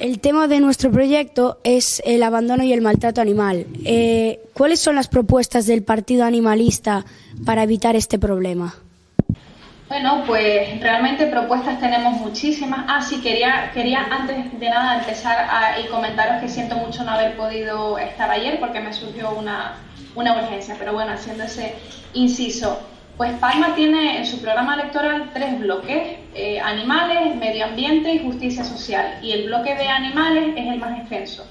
el tema de nuestro proyecto es el abandono y el maltrato animal. ¿Cuáles son las propuestas del Partido Animalista para evitar este problema? Bueno, pues realmente propuestas tenemos muchísimas. Sí, quería antes de nada empezar y comentaros que siento mucho no haber podido estar ayer porque me surgió una urgencia, pero bueno, haciendo ese inciso. Pues Palma tiene en su programa electoral 3 bloques, animales, medio ambiente y justicia social, y el bloque de animales es el más extenso.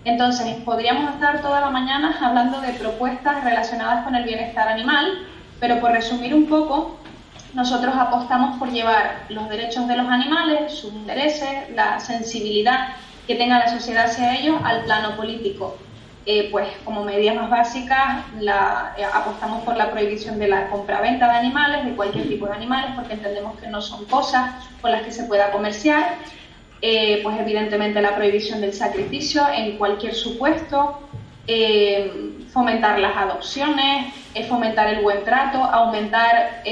Entonces, podríamos estar toda la mañana hablando de propuestas relacionadas con el bienestar animal, pero por resumir un poco, nosotros apostamos por llevar los derechos de los animales, sus intereses, la sensibilidad que tenga la sociedad hacia ellos al plano político. Pues como medidas más básicas apostamos por la prohibición de la compraventa de animales, de cualquier tipo de animales, porque entendemos que no son cosas con las que se pueda comerciar. Pues evidentemente la prohibición del sacrificio en cualquier supuesto, fomentar las adopciones, fomentar el buen trato, aumentar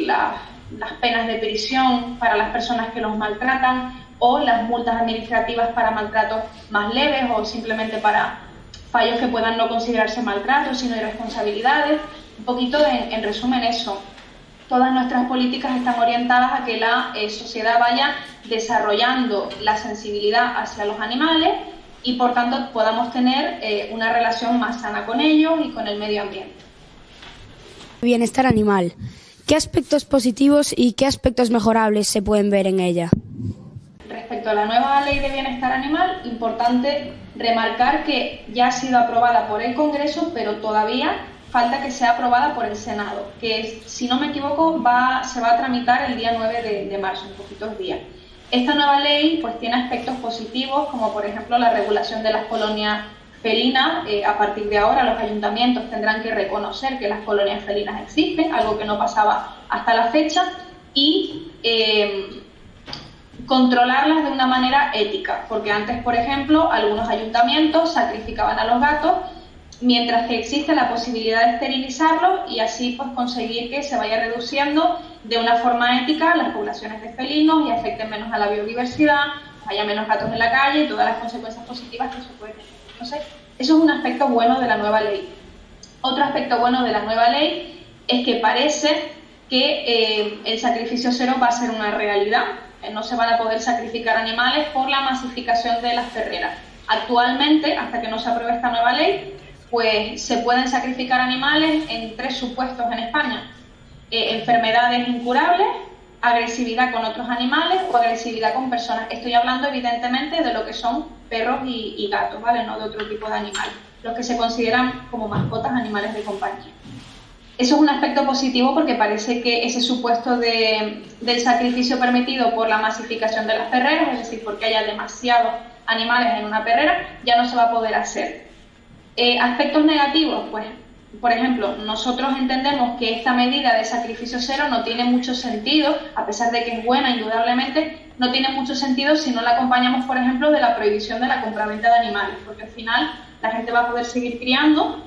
las penas de prisión para las personas que los maltratan o las multas administrativas para maltratos más leves o simplemente para fallos que puedan no considerarse maltratos, sino irresponsabilidades. Un poquito en resumen eso. Todas nuestras políticas están orientadas a que la sociedad vaya desarrollando la sensibilidad hacia los animales y por tanto podamos tener una relación más sana con ellos y con el medio ambiente. Bienestar animal. ¿Qué aspectos positivos y qué aspectos mejorables se pueden ver en ella? Respecto a la nueva ley de bienestar animal, importante remarcar que ya ha sido aprobada por el Congreso, pero todavía falta que sea aprobada por el Senado, que si no me equivoco se va a tramitar el día 9 de marzo, en poquitos días. Esta nueva ley pues tiene aspectos positivos, como por ejemplo la regulación de las colonias felinas. A partir de ahora los ayuntamientos tendrán que reconocer que las colonias felinas existen, algo que no pasaba hasta la fecha, y controlarlas de una manera ética, porque antes, por ejemplo, algunos ayuntamientos sacrificaban a los gatos, mientras que existe la posibilidad de esterilizarlos y así pues conseguir que se vaya reduciendo de una forma ética las poblaciones de felinos y afecten menos a la biodiversidad, haya menos gatos en la calle y todas las consecuencias positivas que eso puede tener. Entonces, eso es un aspecto bueno de la nueva ley. Otro aspecto bueno de la nueva ley es que parece que el sacrificio cero va a ser una realidad. No se van a poder sacrificar animales por la masificación de las perreras. Actualmente, hasta que no se apruebe esta nueva ley, pues se pueden sacrificar animales en 3 supuestos en España. Enfermedades incurables, agresividad con otros animales o agresividad con personas. Estoy hablando evidentemente de lo que son perros y gatos, ¿vale? No de otro tipo de animales, los que se consideran como mascotas, animales de compañía. Eso es un aspecto positivo porque parece que ese supuesto del sacrificio permitido por la masificación de las perreras, es decir, porque haya demasiados animales en una perrera, ya no se va a poder hacer. Aspectos negativos, pues, por ejemplo, nosotros entendemos que esta medida de sacrificio cero no tiene mucho sentido, a pesar de que es buena, indudablemente, no tiene mucho sentido si no la acompañamos, por ejemplo, de la prohibición de la compraventa de animales, porque al final la gente va a poder seguir criando.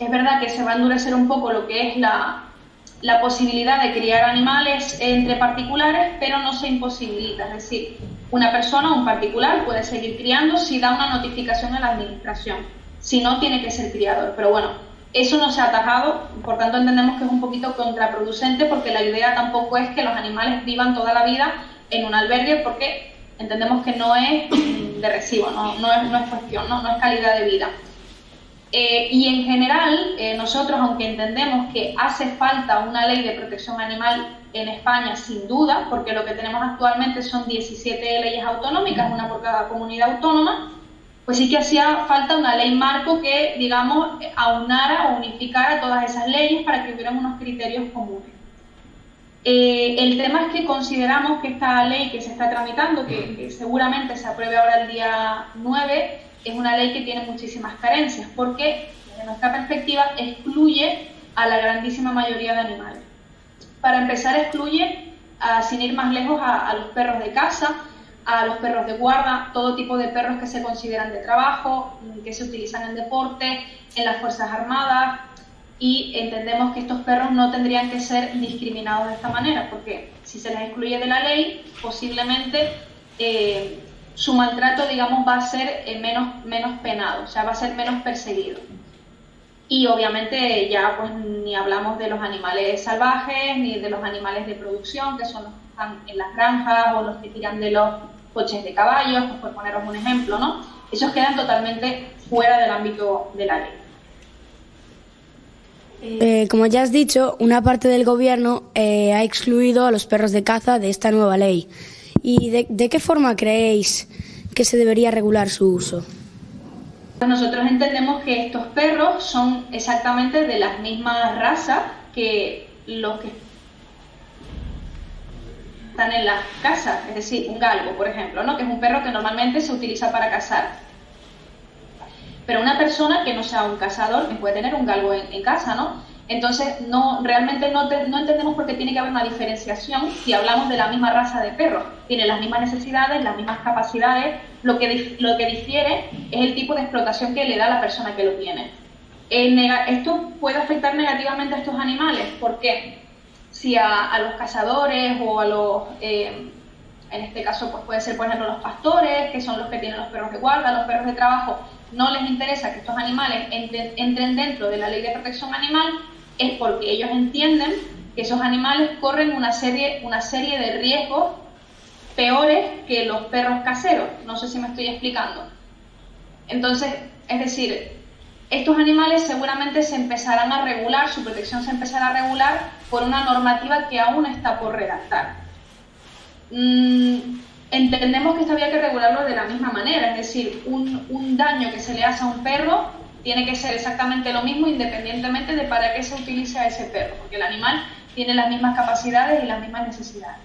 Es verdad que se va a endurecer un poco lo que es la posibilidad de criar animales entre particulares, pero no se imposibilita. Es decir, una persona o un particular puede seguir criando si da una notificación a la administración. Si no, tiene que ser criador. Pero bueno, eso no se ha atajado, por tanto entendemos que es un poquito contraproducente porque la idea tampoco es que los animales vivan toda la vida en un albergue porque entendemos que no es de recibo, no es cuestión, no es calidad de vida. Y en general, nosotros, aunque entendemos que hace falta una ley de protección animal en España, sin duda, porque lo que tenemos actualmente son 17 leyes autonómicas, una por cada comunidad autónoma, pues sí que hacía falta una ley marco que, digamos, aunara o unificara todas esas leyes para que hubieran unos criterios comunes. El tema es que consideramos que esta ley que se está tramitando, que seguramente se apruebe ahora el día 9, es una ley que tiene muchísimas carencias, porque desde nuestra perspectiva excluye a la grandísima mayoría de animales. Para empezar, excluye, sin ir más lejos, a los perros de caza, a los perros de guarda, todo tipo de perros que se consideran de trabajo, que se utilizan en deporte, en las Fuerzas Armadas, y entendemos que estos perros no tendrían que ser discriminados de esta manera, porque si se les excluye de la ley, posiblemente su maltrato, digamos, va a ser menos penado, o sea, va a ser menos perseguido. Y obviamente ya pues ni hablamos de los animales salvajes ni de los animales de producción, que son los que están en las granjas o los que tiran de los coches de caballos, pues por poneros un ejemplo, ¿no? Esos quedan totalmente fuera del ámbito de la ley. Como ya has dicho, una parte del gobierno ha excluido a los perros de caza de esta nueva ley. ¿Y de qué forma creéis que se debería regular su uso? Pues nosotros entendemos que estos perros son exactamente de las mismas razas que los que están en las casas, es decir, un galgo, por ejemplo, ¿no? Que es un perro que normalmente se utiliza para cazar. Pero una persona que no sea un cazador puede tener un galgo en casa, ¿no? Entonces, realmente no entendemos por qué tiene que haber una diferenciación si hablamos de la misma raza de perro. Tiene las mismas necesidades, las mismas capacidades, lo que difiere es el tipo de explotación que le da a la persona que lo tiene. Esto puede afectar negativamente a estos animales, porque si a los cazadores o a los, en este caso pues puede ser por ejemplo los pastores, que son los que tienen los perros de guarda, los perros de trabajo, no les interesa que estos animales entren dentro de la ley de protección animal, es porque ellos entienden que esos animales corren una serie de riesgos peores que los perros caseros. No sé si me estoy explicando. Entonces, es decir, estos animales seguramente se empezarán a regular, su protección se empezará a regular por una normativa que aún está por redactar. Entendemos que esto había que regularlo de la misma manera, es decir, un daño que se le hace a un perro tiene que ser exactamente lo mismo independientemente de para qué se utilice a ese perro, porque el animal tiene las mismas capacidades y las mismas necesidades.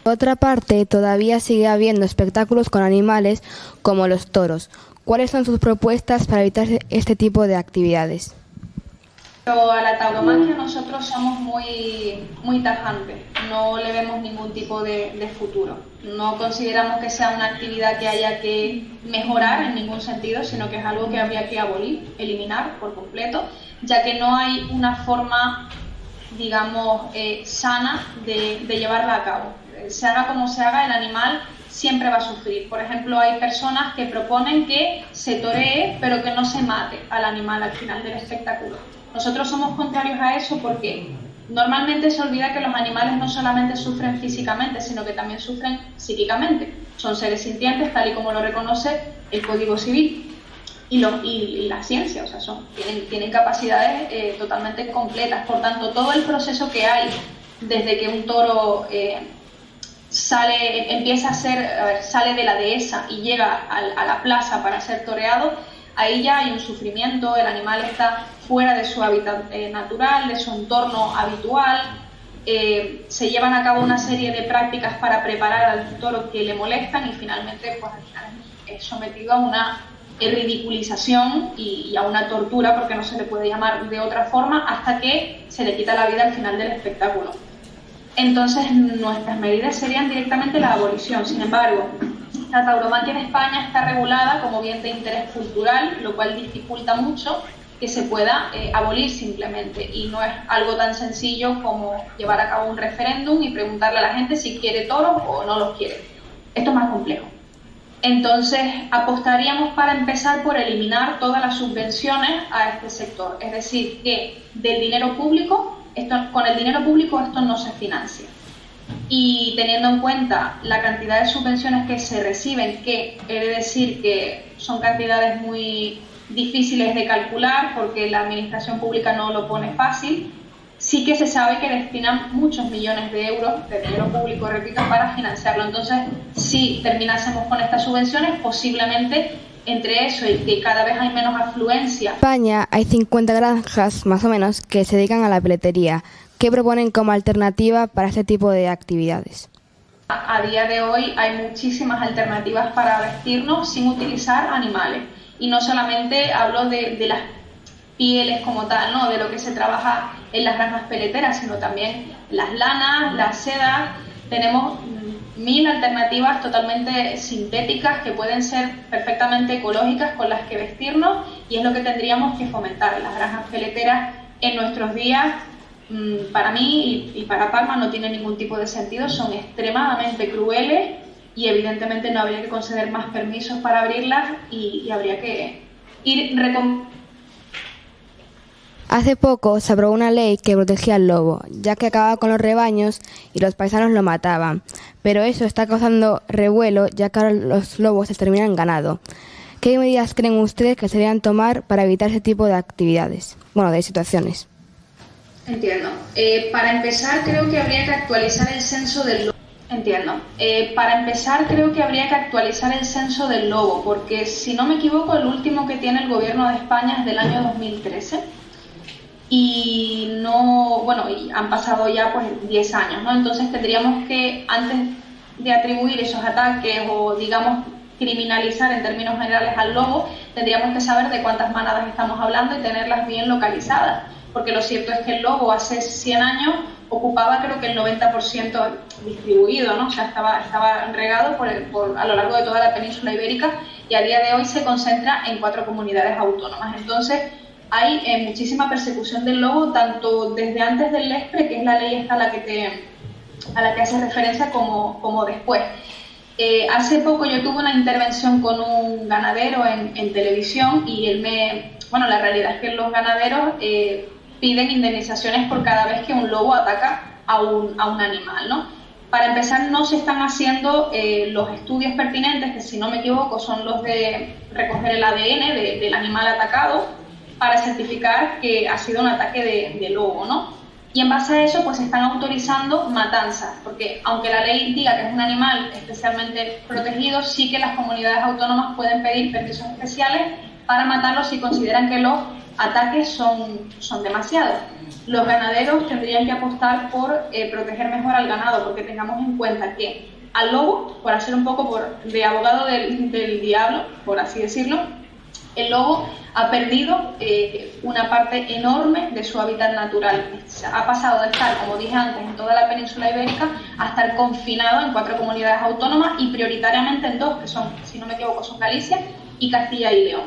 Por otra parte, todavía sigue habiendo espectáculos con animales como los toros. ¿Cuáles son sus propuestas para evitar este tipo de actividades? A la tauromaquia nosotros somos muy tajantes, no le vemos ningún tipo de futuro. No consideramos que sea una actividad que haya que mejorar en ningún sentido, sino que es algo que habría que abolir, eliminar por completo, ya que no hay una forma, digamos, sana de llevarla a cabo. Se haga como se haga, el animal siempre va a sufrir. Por ejemplo, hay personas que proponen que se toree, pero que no se mate al animal al final del espectáculo. Nosotros somos contrarios a eso porque normalmente se olvida que los animales no solamente sufren físicamente, sino que también sufren psíquicamente. Son seres sintientes, tal y como lo reconoce el Código Civil y la ciencia, o sea, tienen capacidades totalmente completas. Por tanto, todo el proceso que hay desde que un toro sale de la dehesa y llega a la plaza para ser toreado, ahí ya hay un sufrimiento, el animal está fuera de su hábitat natural, de su entorno habitual, se llevan a cabo una serie de prácticas para preparar al toro que le molestan y finalmente pues, al final es sometido a una ridiculización y a una tortura, porque no se le puede llamar de otra forma, hasta que se le quita la vida al final del espectáculo. Entonces nuestras medidas serían directamente la abolición. Sin embargo, la tauromaquia en España está regulada como bien de interés cultural, lo cual dificulta mucho que se pueda abolir simplemente, y no es algo tan sencillo como llevar a cabo un referéndum y preguntarle a la gente si quiere toros o no los quiere. Esto es más complejo. Entonces apostaríamos para empezar por eliminar todas las subvenciones a este sector, es decir, que del dinero público, con el dinero público esto no se financia. Y teniendo en cuenta la cantidad de subvenciones que se reciben, que he de decir que son cantidades muy difíciles de calcular porque la administración pública no lo pone fácil, sí que se sabe que destinan muchos millones de euros de dinero público, repito, para financiarlo. Entonces, si terminásemos con estas subvenciones, posiblemente entre eso y que cada vez hay menos afluencia. En España hay 50 granjas, más o menos, que se dedican a la peletería. ¿Qué proponen como alternativa para este tipo de actividades? A día de hoy hay muchísimas alternativas para vestirnos sin utilizar animales. Y no solamente hablo de las pieles como tal, ¿no? De lo que se trabaja en las granjas peleteras, sino también las lanas, las sedas. Tenemos 1000 alternativas totalmente sintéticas que pueden ser perfectamente ecológicas con las que vestirnos, y es lo que tendríamos que fomentar. Las granjas peleteras en nuestros días, para mí y para Palma, no tienen ningún tipo de sentido, son extremadamente crueles y evidentemente no habría que conceder más permisos para abrirlas y habría que ir Hace poco se aprobó una ley que protegía al lobo, ya que acababa con los rebaños y los paisanos lo mataban. Pero eso está causando revuelo, ya que ahora los lobos exterminan ganado. ¿Qué medidas creen ustedes que se deberían tomar para evitar ese tipo de actividades? Bueno, de situaciones. Entiendo. Para empezar, creo que habría que actualizar el censo del lobo. Para empezar, creo que habría que actualizar el censo del lobo, porque si no me equivoco, el último que tiene el gobierno de España es del año 2013. Y han pasado ya pues 10 años, ¿no? Entonces tendríamos que, antes de atribuir esos ataques o, digamos, criminalizar en términos generales al lobo, tendríamos que saber de cuántas manadas estamos hablando y tenerlas bien localizadas, porque lo cierto es que el lobo hace 100 años ocupaba creo que el 90% distribuido, ¿no? O sea, estaba regado a lo largo de toda la península ibérica, y a día de hoy se concentra en 4 comunidades autónomas. Entonces, hay muchísima persecución del lobo, tanto desde antes del LESPRE, que es la ley esta a la que hace referencia, como después. Hace poco yo tuve una intervención con un ganadero en televisión, y la realidad es que los ganaderos piden indemnizaciones por cada vez que un lobo ataca a un animal, ¿no? Para empezar, no se están haciendo los estudios pertinentes, que si no me equivoco son los de recoger el ADN del animal atacado, para certificar que ha sido un ataque de lobo, ¿no? Y en base a eso, pues se están autorizando matanzas, porque aunque la ley diga que es un animal especialmente protegido, sí que las comunidades autónomas pueden pedir permisos especiales para matarlos si consideran que los ataques son demasiados. Los ganaderos tendrían que apostar por proteger mejor al ganado, porque tengamos en cuenta que al lobo, por hacer un poco de abogado del diablo, por así decirlo, el lobo ha perdido una parte enorme de su hábitat natural. Ha pasado de estar, como dije antes, en toda la península ibérica a estar confinado en 4 comunidades autónomas, y prioritariamente en 2, que son, si no me equivoco, son Galicia y Castilla y León.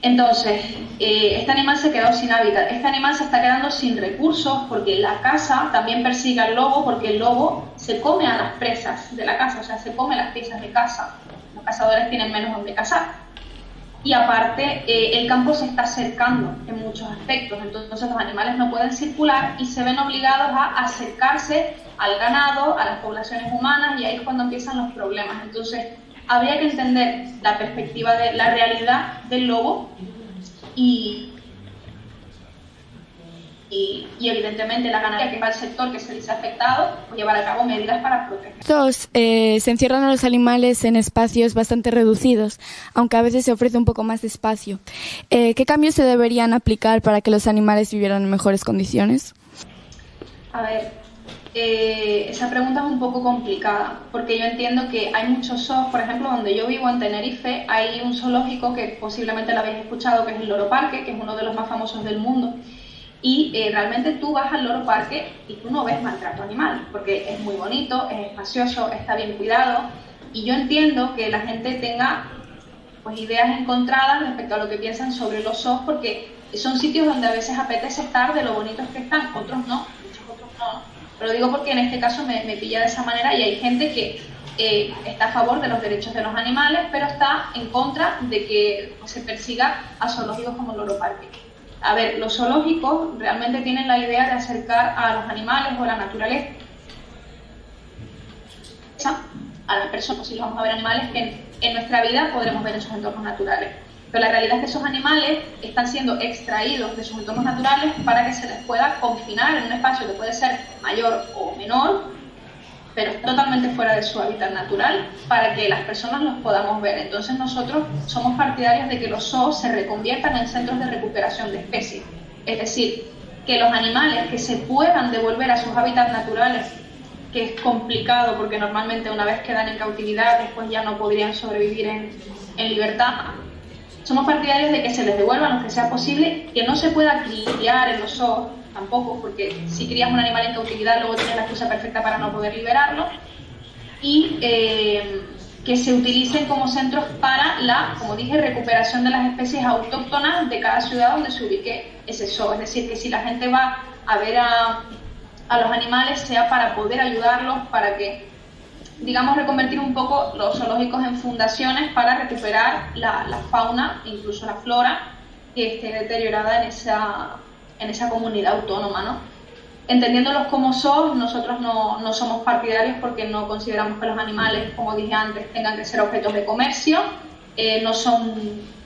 Entonces, este animal se ha quedado sin hábitat, este animal se está quedando sin recursos, porque la caza también persigue al lobo, porque el lobo se come a las presas de la caza, o sea, se come las piezas de caza. Los cazadores tienen menos donde cazar. Y aparte, el campo se está cercando en muchos aspectos, entonces los animales no pueden circular y se ven obligados a acercarse al ganado, a las poblaciones humanas, y ahí es cuando empiezan los problemas. Entonces, habría que entender la perspectiva de la realidad del lobo y evidentemente la ganadería, que va al sector que se dice afectado, pues llevar a cabo medidas para proteger. Estos se encierran a los animales en espacios bastante reducidos, aunque a veces se ofrece un poco más de espacio. ¿Qué cambios se deberían aplicar para que los animales vivieran en mejores condiciones? A ver, esa pregunta es un poco complicada, porque yo entiendo que hay muchos zoos. Por ejemplo, donde yo vivo, en Tenerife, hay un zoológico que posiblemente lo habéis escuchado, que es el Loro Parque, que es uno de los más famosos del mundo. Y realmente tú vas al Loro Parque y tú no ves maltrato animal, porque es muy bonito, es espacioso, está bien cuidado. Y yo entiendo que la gente tenga pues ideas encontradas respecto a lo que piensan sobre los zoos, porque son sitios donde a veces apetece estar de lo bonitos que están, otros no, muchos otros no. Pero digo porque en este caso me pilla de esa manera, y hay gente que está a favor de los derechos de los animales, pero está en contra de que se persiga a zoológicos como el Loro Parque. A ver, los zoológicos realmente tienen la idea de acercar a los animales o a la naturaleza a las personas. Si vamos a ver animales que en nuestra vida podremos ver en sus entornos naturales. Pero la realidad es que esos animales están siendo extraídos de sus entornos naturales para que se les pueda confinar en un espacio que puede ser mayor o menor, pero totalmente fuera de su hábitat natural, para que las personas los podamos ver. Entonces nosotros somos partidarios de que los zoos se reconviertan en centros de recuperación de especies. Es decir, que los animales que se puedan devolver a sus hábitats naturales, que es complicado porque normalmente una vez quedan en cautividad después ya no podrían sobrevivir en libertad, somos partidarios de que se les devuelvan lo que sea posible, que no se pueda criar en los zoos tampoco, porque si crías un animal en cautividad luego tienes la excusa perfecta para no poder liberarlo, y que se utilicen como centros para la, como dije, recuperación de las especies autóctonas de cada ciudad donde se ubique ese zoo. Es decir, que si la gente va a ver a los animales, sea para poder ayudarlos, para que digamos, reconvertir un poco los zoológicos en fundaciones para recuperar la fauna, incluso la flora, que esté deteriorada en esa comunidad autónoma, ¿no? Entendiéndolos como son, nosotros no somos partidarios porque no consideramos que los animales, como dije antes, tengan que ser objetos de comercio.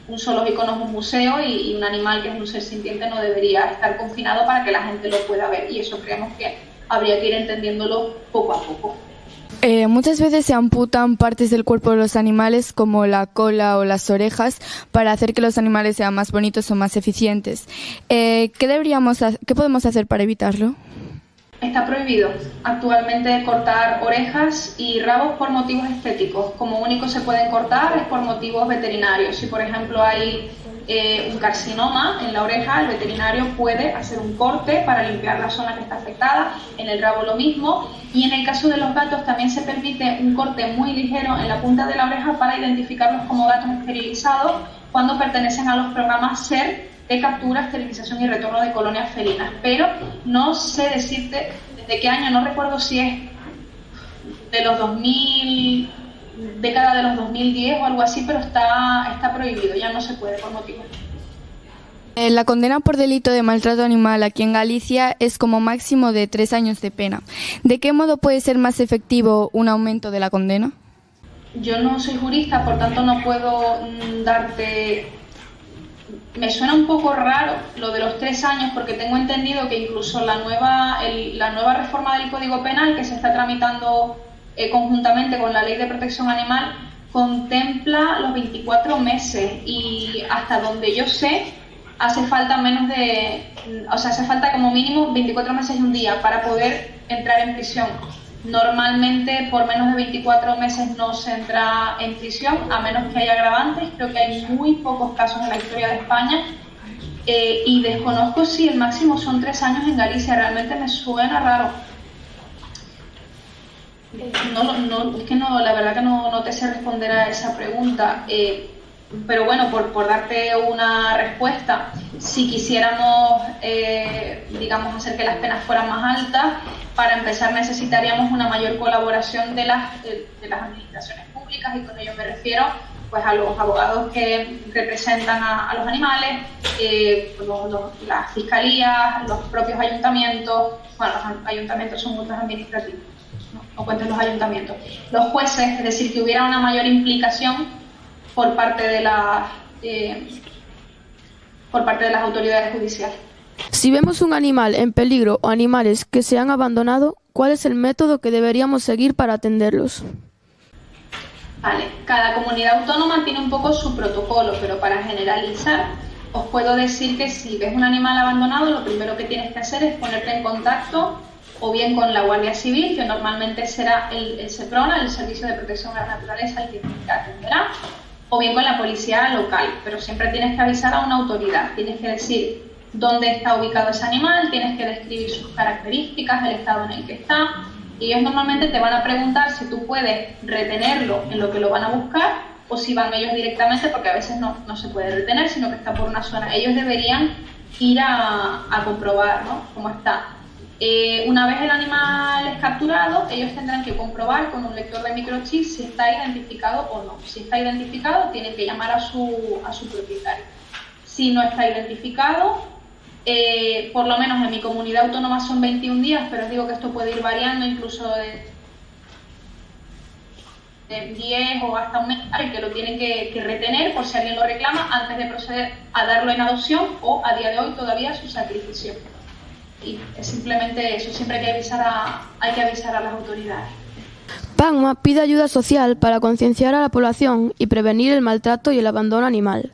Un zoológico no es un museo y un animal que es un ser sintiente no debería estar confinado para que la gente lo pueda ver, y eso creemos que habría que ir entendiéndolo poco a poco. Muchas veces se amputan partes del cuerpo de los animales, como la cola o las orejas, para hacer que los animales sean más bonitos o más eficientes. ¿Qué podemos hacer para evitarlo? Está prohibido actualmente cortar orejas y rabos por motivos estéticos. Como único se pueden cortar es por motivos veterinarios. Si, por ejemplo, hay un carcinoma en la oreja, el veterinario puede hacer un corte para limpiar la zona que está afectada. En el rabo lo mismo. Y en el caso de los gatos también se permite un corte muy ligero en la punta de la oreja para identificarlos como gatos esterilizados cuando pertenecen a los programas SER de captura, esterilización y retorno de colonias felinas. Pero no sé decirte desde qué año, no recuerdo si es de los 2000, década de los 2010 o algo así, pero está prohibido, ya no se puede por motivos. La condena por delito de maltrato animal aquí en Galicia es como máximo de 3 años de pena. ¿De qué modo puede ser más efectivo un aumento de la condena? Yo no soy jurista, por tanto no puedo darte... Me suena un poco raro lo de los 3 años, porque tengo entendido que incluso la nueva reforma del Código Penal, que se está tramitando conjuntamente con la Ley de Protección Animal, contempla los 24 meses y hasta donde yo sé hace falta hace falta como mínimo 24 meses y un día para poder entrar en prisión. Normalmente por menos de 24 meses no se entra en prisión, a menos que haya agravantes. Creo que hay muy pocos casos en la historia de España y desconozco si el máximo son 3 años en Galicia. Realmente me suena raro. Es que la verdad que no te sé responder a esa pregunta. Pero bueno, por darte una respuesta, si quisiéramos, digamos, hacer que las penas fueran más altas, para empezar necesitaríamos una mayor colaboración de las administraciones públicas, y con ello me refiero pues a los abogados que representan a los animales, las fiscalías, los propios ayuntamientos. Bueno, los ayuntamientos son multas administrativas, no cuenten los ayuntamientos. Los jueces, es decir, que hubiera una mayor implicación por parte de las autoridades judiciales. Si vemos un animal en peligro o animales que se han abandonado, ¿cuál es el método que deberíamos seguir para atenderlos? Vale, cada comunidad autónoma tiene un poco su protocolo, pero para generalizar os puedo decir que si ves un animal abandonado, lo primero que tienes que hacer es ponerte en contacto o bien con la Guardia Civil, que normalmente será el SEPRONA, el Servicio de Protección de la Naturaleza, el que te atenderá, o bien con la policía local, pero siempre tienes que avisar a una autoridad, tienes que decir dónde está ubicado ese animal, tienes que describir sus características, el estado en el que está, y ellos normalmente te van a preguntar si tú puedes retenerlo en lo que lo van a buscar o si van ellos directamente, porque a veces no se puede retener, sino que está por una zona. Ellos deberían ir a comprobar, ¿no?, cómo está. Una vez el animal es capturado, ellos tendrán que comprobar con un lector de microchip si está identificado o no. Si está identificado, tienen que llamar a su propietario. Si no está identificado, por lo menos en mi comunidad autónoma son 21 días, pero os digo que esto puede ir variando, incluso de 10 o hasta un mes, que lo tienen que retener por si alguien lo reclama antes de proceder a darlo en adopción o a día de hoy todavía su sacrificio. Y es simplemente eso, siempre hay que avisar a las autoridades. PACMA pide ayuda social para concienciar a la población y prevenir el maltrato y el abandono animal.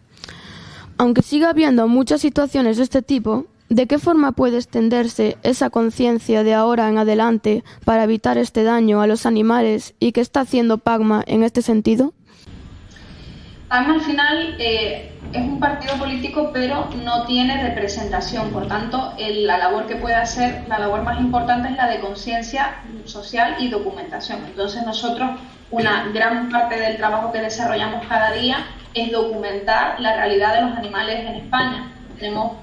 Aunque siga habiendo muchas situaciones de este tipo, ¿de qué forma puede extenderse esa conciencia de ahora en adelante para evitar este daño a los animales, y qué está haciendo PACMA en este sentido? PACMA al final es un partido político, pero no tiene representación. Por tanto, la labor que puede hacer, la labor más importante es la de conciencia social y documentación. Entonces nosotros, una gran parte del trabajo que desarrollamos cada día es documentar la realidad de los animales en España. Tenemos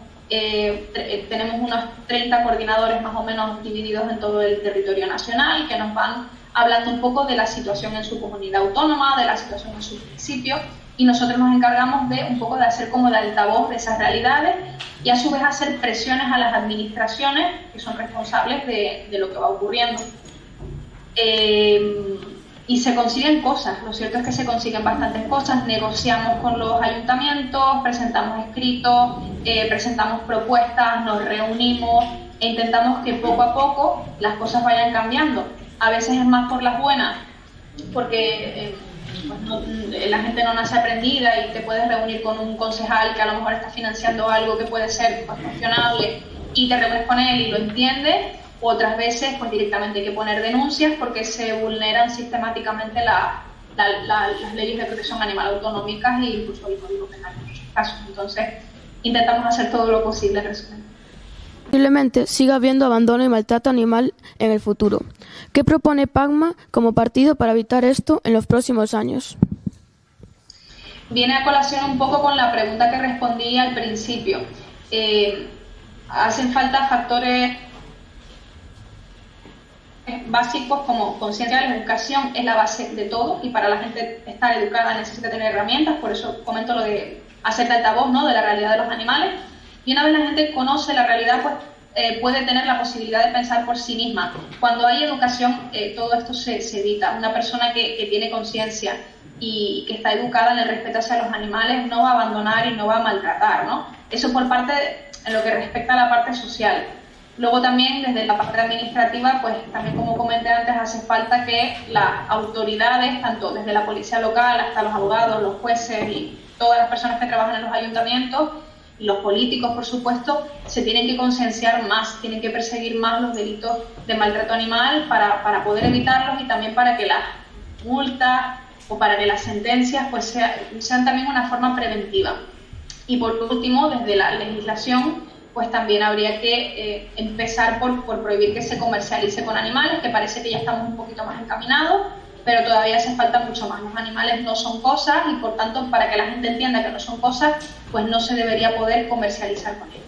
unos 30 coordinadores más o menos divididos en todo el territorio nacional, que nos van hablando un poco de la situación en su comunidad autónoma, de la situación en su municipio, y nosotros nos encargamos de un poco de hacer como de altavoz de esas realidades y a su vez hacer presiones a las administraciones que son responsables de lo que va ocurriendo. Y se consiguen cosas, lo cierto es que se consiguen bastantes cosas, negociamos con los ayuntamientos, presentamos escritos, presentamos propuestas, nos reunimos e intentamos que poco a poco las cosas vayan cambiando. A veces es más por las buenas, porque la gente no nace aprendida y te puedes reunir con un concejal que a lo mejor está financiando algo que puede ser cuestionable y te reúnes con él y lo entiende. Otras veces pues directamente hay que poner denuncias porque se vulneran sistemáticamente las leyes de protección animal autonómicas e incluso el Código Penal en muchos casos. Entonces intentamos hacer todo lo posible en resumen. Posiblemente siga habiendo abandono y maltrato animal en el futuro. ¿Qué propone PACMA como partido para evitar esto en los próximos años? Viene a colación un poco con la pregunta que respondí al principio. Hacen falta factores básicos como conciencia. La educación es la base de todo y para la gente estar educada necesita tener herramientas, por eso comento lo de hacer de altavoz, ¿no?, de la realidad de los animales. Y una vez la gente conoce la realidad, pues puede tener la posibilidad de pensar por sí misma. Cuando hay educación, todo esto se evita. Una persona que tiene conciencia y que está educada en el respeto hacia los animales no va a abandonar y no va a maltratar, ¿no? Eso por parte, en lo que respecta a la parte social. Luego también desde la parte administrativa, pues también como comenté antes, hace falta que las autoridades, tanto desde la policía local hasta los abogados, los jueces y todas las personas que trabajan en los ayuntamientos, y los políticos, por supuesto, se tienen que concienciar más, tienen que perseguir más los delitos de maltrato animal para poder evitarlos y también para que las multas o para que las sentencias pues sean también una forma preventiva. Y por último, desde la legislación, pues también habría que empezar por prohibir que se comercialice con animales, que parece que ya estamos un poquito más encaminados, pero todavía hace falta mucho más. Los animales no son cosas y por tanto para que la gente entienda que no son cosas, pues no se debería poder comercializar con ellos.